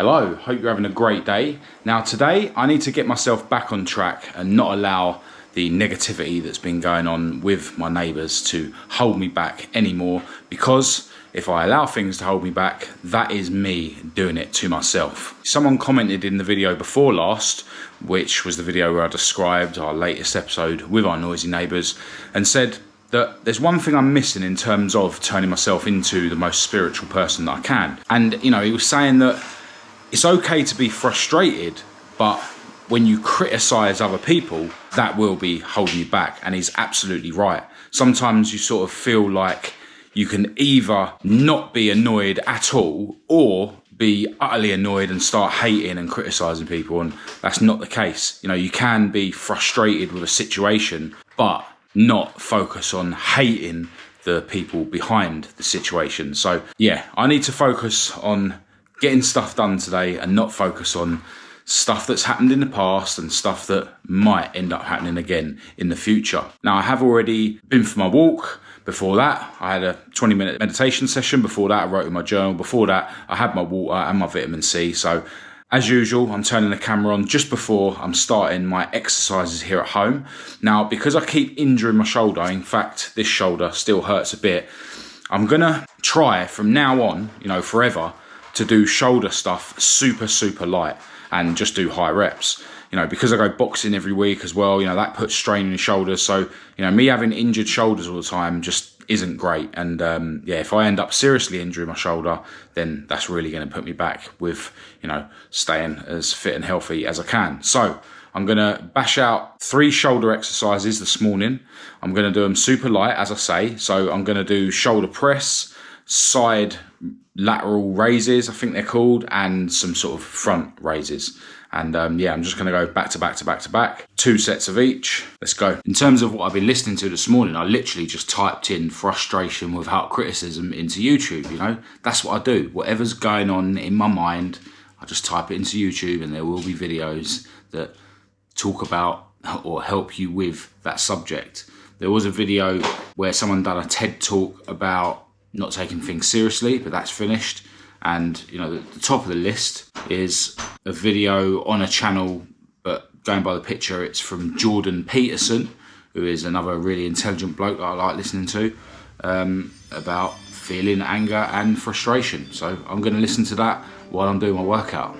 Hello, hope you're having a great day. Now today I need to get myself back on track and not allow the negativity that's been going on with my neighbours to hold me back anymore, because if I allow things to hold me back, that is me doing it to myself. Someone commented in the video before last, which was the video where I described our latest episode with our noisy neighbours, and said that there's one thing I'm missing in terms of turning myself into the most spiritual person that I can. And you know, he was saying that it's okay to be frustrated, but when you criticise other people, that will be holding you back. And he's absolutely right. Sometimes you sort of feel like you can either not be annoyed at all or be utterly annoyed and start hating and criticising people, and that's not the case. You know, you can be frustrated with a situation, but not focus on hating the people behind the situation. So yeah, I need to focus on getting stuff done today and not focus on stuff that's happened in the past and stuff that might end up happening again in the future. Now, I have already been for my walk. Before that, I had a 20-minute meditation session. Before that, I wrote in my journal. Before that, I had my water and my vitamin C. So as usual, I'm turning the camera on just before I'm starting my exercises here at home. Now, because I keep injuring my shoulder, in fact, this shoulder still hurts a bit, I'm gonna try from now on, you know, forever, to do shoulder stuff super light and just do high reps. You know, because I go boxing every week as well, you know, that puts strain on your shoulders. So, you know, me having injured shoulders all the time just isn't great. And yeah, if I end up seriously injuring my shoulder, then that's really going to put me back with, you know, staying as fit and healthy as I can. So I'm going to bash out 3 shoulder exercises this morning. I'm going to do them super light, as I say. So I'm going to do shoulder press, side lateral raises, I think they're called, and some sort of front raises. And yeah, I'm just going to go back to back to back to back, 2 sets of each. Let's go. In terms of what I've been listening to this morning, I literally just typed in frustration without criticism into YouTube. You know, that's what I do. Whatever's going on in my mind, I just type it into YouTube, and there will be videos that talk about or help you with that subject. There was a video where someone done a TED talk about not taking things seriously, but that's finished. And you know, the top of the list is a video on a channel, but going by the picture, it's from Jordan Peterson, who is another really intelligent bloke that I like listening to, about feeling anger and frustration. So I'm going to listen to that while I'm doing my workout.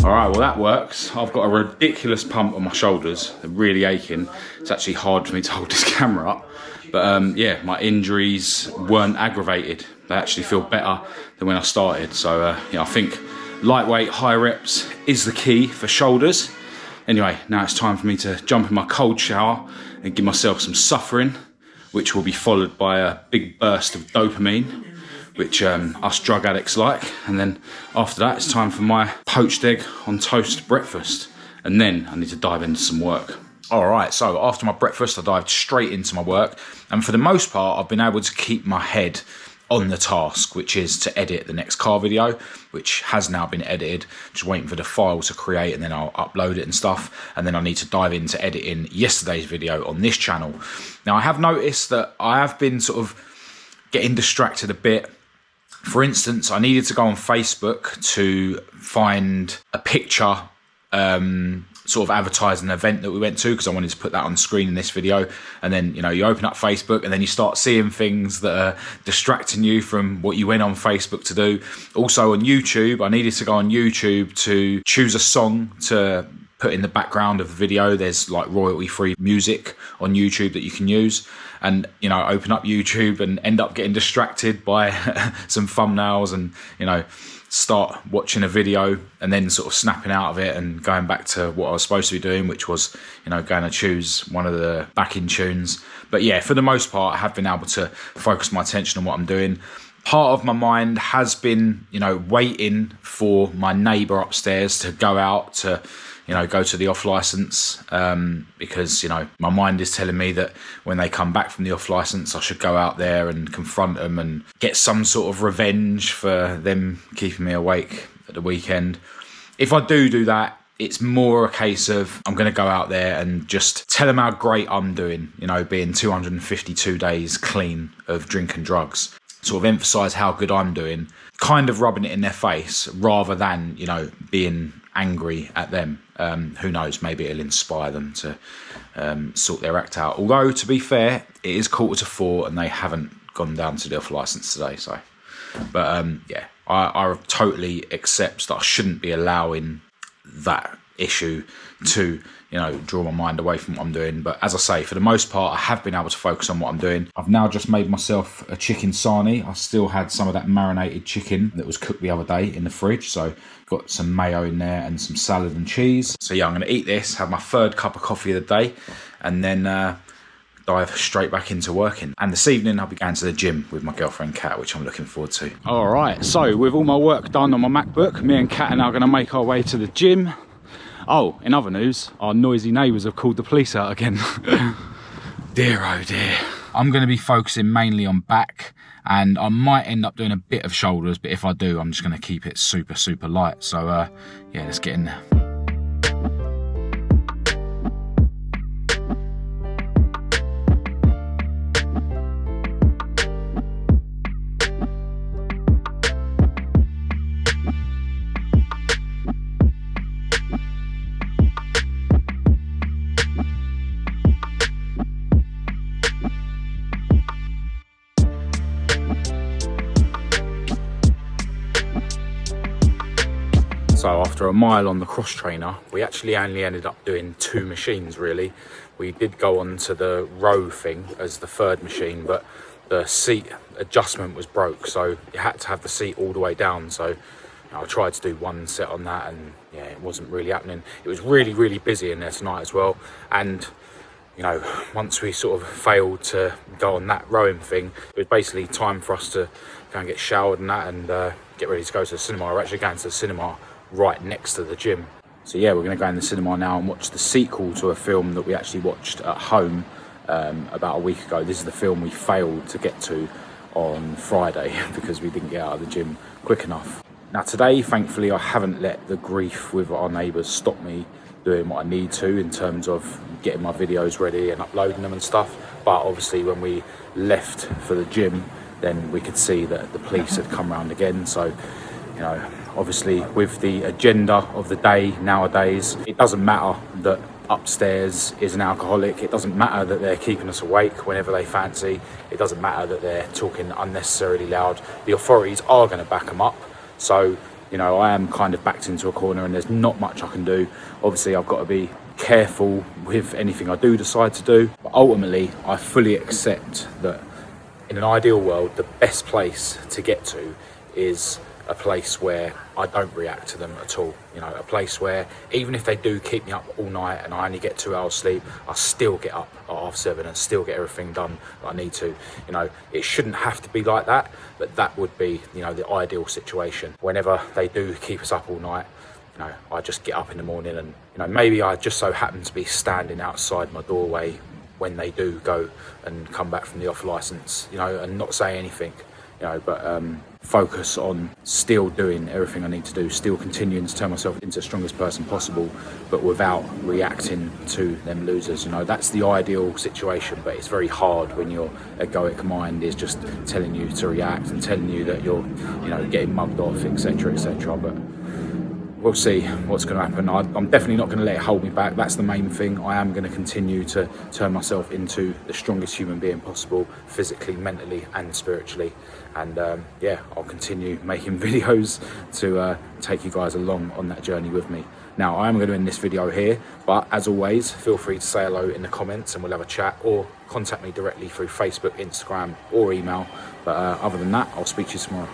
Alright, well that works. I've got a ridiculous pump on my shoulders. They're really aching. It's actually hard for me to hold this camera up. But yeah, my injuries weren't aggravated. They actually feel better than when I started. So yeah, I think lightweight, high reps is the key for shoulders. Anyway, now it's time for me to jump in my cold shower and give myself some suffering, which will be followed by a big burst of dopamine, which us drug addicts like. And then after that, it's time for my poached egg on toast breakfast. And then I need to dive into some work. All right, so after my breakfast, I dived straight into my work. And for the most part, I've been able to keep my head on the task, which is to edit the next car video, which has now been edited. Just waiting for the file to create, and then I'll upload it and stuff. And then I need to dive into editing yesterday's video on this channel. Now, I have noticed that I have been sort of getting distracted a bit. For instance, I needed to go on Facebook to find a picture sort of advertising an event that we went to, because I wanted to put that on screen in this video. And then, you know, you open up Facebook and then you start seeing things that are distracting you from what you went on Facebook to do. Also on YouTube, I needed to go on YouTube to choose a song to put in the background of the video. There's like royalty-free music on YouTube that you can use. And, you know, open up YouTube and end up getting distracted by some thumbnails and, you know, start watching a video and then sort of snapping out of it and going back to what I was supposed to be doing, which was, you know, going to choose one of the backing tunes. But yeah, for the most part, I have been able to focus my attention on what I'm doing. Part of my mind has been, you know, waiting for my neighbour upstairs to go out to, you know, go to the off licence, because, you know, my mind is telling me that when they come back from the off licence, I should go out there and confront them and get some sort of revenge for them keeping me awake at the weekend. If I do that, it's more a case of I'm going to go out there and just tell them how great I'm doing, you know, being 252 days clean of drink and drugs. Sort of emphasise how good I'm doing, kind of rubbing it in their face rather than, you know, being angry at them. Who knows, maybe it'll inspire them to sort their act out. Although, to be fair, it is 3:45 and they haven't gone down to the off licence today. So, but yeah, I totally accept that I shouldn't be allowing that issue to, you know, draw my mind away from what I'm doing. But as I say, for the most part, I have been able to focus on what I'm doing. I've now just made myself a chicken sarnie. I still had some of that marinated chicken that was cooked the other day in the fridge, so got some mayo in there and some salad and cheese. So yeah, I'm going to eat this, have my third cup of coffee of the day, and then dive straight back into working. And this evening I'll be going to the gym with my girlfriend Kat, which I'm looking forward to. All right, so with all my work done on my MacBook, me and Kat are now going to make our way to the gym. Oh, in other news, our noisy neighbours have called the police out again. Dear oh dear. I'm going to be focusing mainly on back, and I might end up doing a bit of shoulders, but if I do, I'm just going to keep it super, super light. So yeah, let's get in there. So after a mile on the cross trainer, we actually only ended up doing 2 machines really. We did go on to the row thing as the third machine, but the seat adjustment was broke, so you had to have the seat all the way down. So, you know, I tried to do 1 set on that, and yeah, it wasn't really happening. It was really, really busy in there tonight as well. And, you know, once we sort of failed to go on that rowing thing, it was basically time for us to go and get showered and that, and get ready to go to the cinema. We're actually going to the cinema right next to the gym. So yeah, we're going to go in the cinema now and watch the sequel to a film that we actually watched at home about a week ago. This is the film we failed to get to on Friday because we didn't get out of the gym quick enough. Now today, thankfully, I haven't let the grief with our neighbours stop me doing what I need to in terms of getting my videos ready and uploading them and stuff. But obviously when we left for the gym, then we could see that the police had come round again. So, you know, obviously with the agenda of the day nowadays, it doesn't matter that upstairs is an alcoholic. It doesn't matter that they're keeping us awake whenever they fancy. It doesn't matter that they're talking unnecessarily loud. The authorities are going to back them up. So, you know, I am kind of backed into a corner and there's not much I can do. Obviously, I've got to be careful with anything I do decide to do. But ultimately, I fully accept that in an ideal world, the best place to get to is a place where I don't react to them at all. You know, a place where even if they do keep me up all night and I only get 2 hours sleep, I still get up at 7:30 and still get everything done that I need to. You know, it shouldn't have to be like that, but that would be, you know, the ideal situation. Whenever they do keep us up all night, you know, I just get up in the morning and, you know, maybe I just so happen to be standing outside my doorway when they do go and come back from the off licence, you know, and not say anything. You know, but focus on still doing everything I need to do, still continuing to turn myself into the strongest person possible, but without reacting to them losers. You know, that's the ideal situation, but it's very hard when your egoic mind is just telling you to react and telling you that you're, you know, getting mugged off, etc., etc. But we'll see what's going to happen. I'm definitely not going to let it hold me back. That's the main thing. I am going to continue to turn myself into the strongest human being possible, physically, mentally and spiritually. And yeah, I'll continue making videos to take you guys along on that journey with me. Now, I am going to end this video here, but as always, feel free to say hello in the comments and we'll have a chat, or contact me directly through Facebook, Instagram or email. But other than that, I'll speak to you tomorrow.